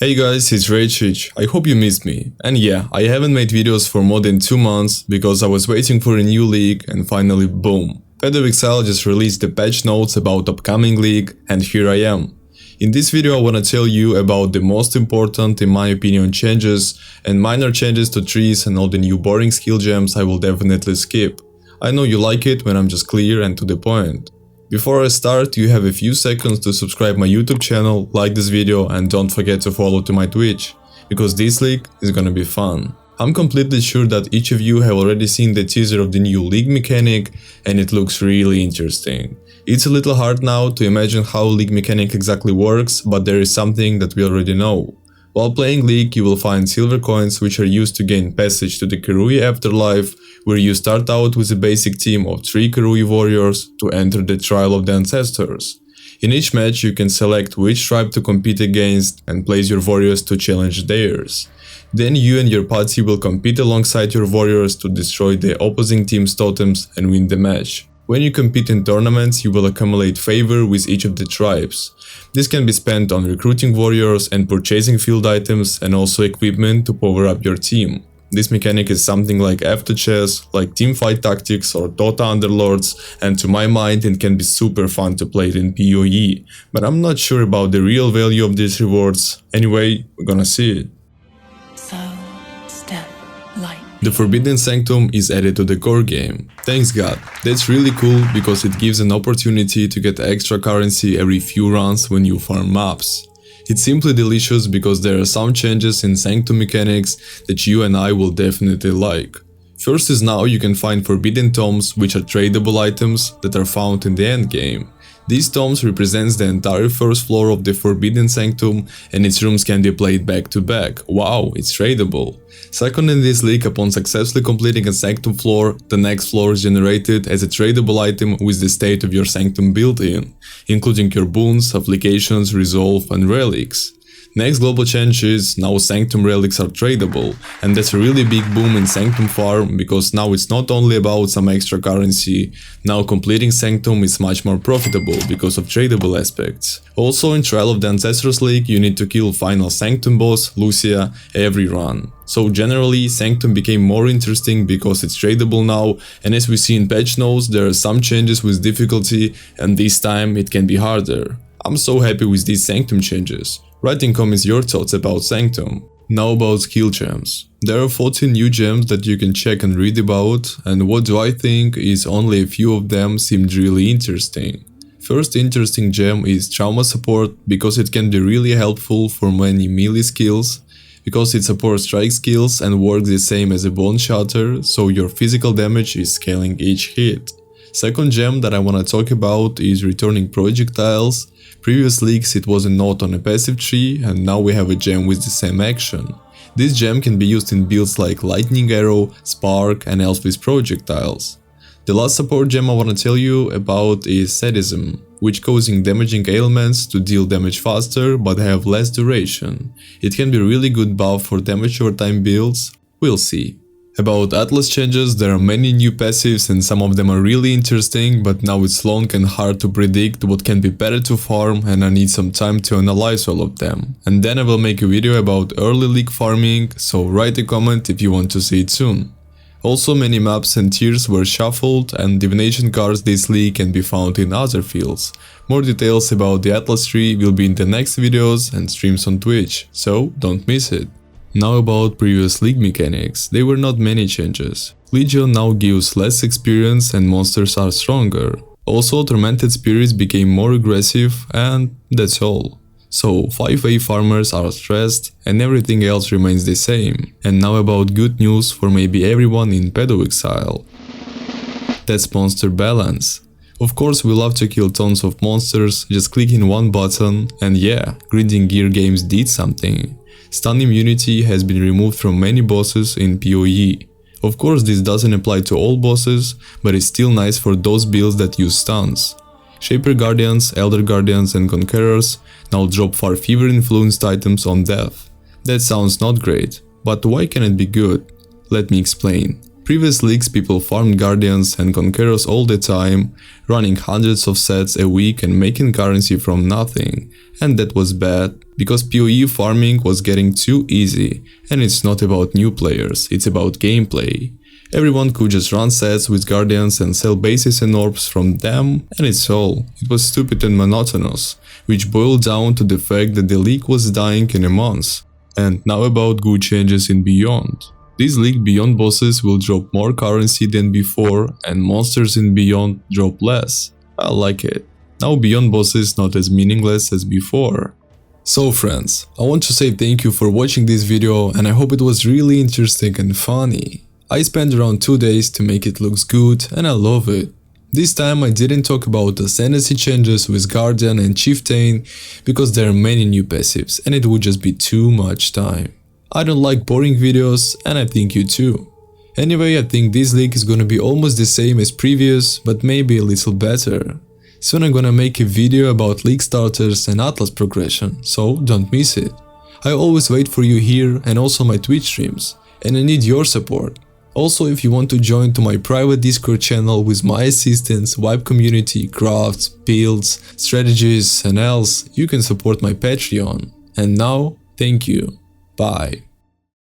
Hey guys, it's Rachich. I hope you missed me. And yeah, I haven't made videos for more than 2 months because I was waiting for a new league and finally boom. Path of Exile just released the patch notes about upcoming league and here I am. In this video I wanna tell you about the most important, in my opinion, changes and minor changes to trees and all the new boring skill gems I will definitely skip. I know you like it when I'm just clear and to the point. Before I start, you have a few seconds to subscribe my YouTube channel, like this video and don't forget to follow to my Twitch, because this league is gonna be fun. I'm completely sure that each of you have already seen the teaser of the new league mechanic and it looks really interesting. It's a little hard now to imagine how league mechanic exactly works, but there is something that we already know. While playing League, you will find silver coins which are used to gain passage to the Karui Afterlife, where you start out with a basic team of 3 Karui warriors to enter the Trial of the Ancestors. In each match you can select which tribe to compete against and place your warriors to challenge theirs. Then you and your party will compete alongside your warriors to destroy the opposing team's totems and win the match. When you compete in tournaments, you will accumulate favor with each of the tribes. This can be spent on recruiting warriors and purchasing field items and also equipment to power up your team. This mechanic is something like after chess, like teamfight tactics or Dota Underlords, and to my mind it can be super fun to play it in POE, but I'm not sure about the real value of these rewards. Anyway, we're gonna see it. The Forbidden Sanctum is added to the core game. Thanks God, that's really cool because it gives an opportunity to get extra currency every few runs when you farm maps. It's simply delicious because there are some changes in Sanctum mechanics that you and I will definitely like. First is now you can find Forbidden Tomes, which are tradable items that are found in the endgame. These tomes represents the entire first floor of the Forbidden Sanctum and its rooms can be played back to back. Wow, it's tradable. Second in this league, upon successfully completing a Sanctum floor, the next floor is generated as a tradable item with the state of your Sanctum built in, including your boons, applications, resolve and relics. Next global change is now Sanctum relics are tradable, and that's a really big boom in Sanctum farm because now it's not only about some extra currency, now completing Sanctum is much more profitable because of tradable aspects. Also in Trial of the Ancestors League you need to kill final Sanctum boss, Lucia, every run. So generally Sanctum became more interesting because it's tradable now, and as we see in patch notes there are some changes with difficulty and this time it can be harder. I'm so happy with these Sanctum changes. Write in comments your thoughts about Sanctum. Now about skill gems. There are 14 new gems that you can check and read about, and what do I think is only a few of them seemed really interesting. First interesting gem is Trauma Support because it can be really helpful for many melee skills, because it supports strike skills and works the same as a Bone Shatter, so your physical damage is scaling each hit. Second gem that I wanna talk about is Returning Projectiles. Previous leagues it was a node on a passive tree and now we have a gem with the same action. This gem can be used in builds like Lightning Arrow, Spark and else with projectiles. The last support gem I wanna tell you about is Sadism, which causing damaging ailments to deal damage faster but have less duration. It can be a really good buff for damage over time builds, we'll see. About Atlas changes, there are many new passives and some of them are really interesting, but now it's long and hard to predict what can be better to farm and I need some time to analyze all of them. And then I will make a video about early league farming, so write a comment if you want to see it soon. Also many maps and tiers were shuffled and divination cards this league can be found in other fields. More details about the Atlas tree will be in the next videos and streams on Twitch, so don't miss it. Now about previous league mechanics, there were not many changes. Legion now gives less experience and monsters are stronger. Also Tormented Spirits became more aggressive and that's all. So 5A farmers are stressed and everything else remains the same. And now about good news for maybe everyone in Path of Exile. That's monster balance. Of course we love to kill tons of monsters, just clicking one button and yeah, grinding gear games did something. Stun immunity has been removed from many bosses in PoE. Of course this doesn't apply to all bosses, but it's still nice for those builds that use stuns. Shaper Guardians, Elder Guardians and Conquerors now drop far fewer influenced items on death. That sounds not great, but why can it be good? Let me explain. Previous leagues people farmed Guardians and Conquerors all the time, running hundreds of sets a week and making currency from nothing, and that was bad because PoE farming was getting too easy, and it's not about new players, it's about gameplay. Everyone could just run sets with guardians and sell bases and orbs from them, and it's all. It was stupid and monotonous, which boiled down to the fact that the league was dying in a month. And now about good changes in Beyond. This league Beyond bosses will drop more currency than before, and monsters in Beyond drop less. I like it. Now Beyond bosses not as meaningless as before. So friends, I want to say thank you for watching this video, and I hope it was really interesting and funny. I spent around 2 days to make it look good, and I love it. This time I didn't talk about the ascendancy changes with Guardian and Chieftain, because there are many new passives and it would just be too much time. I don't like boring videos, and I think you too. Anyway, I think this league is gonna be almost the same as previous, but maybe a little better. Soon I'm gonna make a video about league starters and Atlas progression, so don't miss it. I always wait for you here and also my Twitch streams, and I need your support. Also, if you want to join to my private Discord channel with my assistants, wipe community, crafts, builds, strategies and else, you can support my Patreon. And now, thank you. Bye.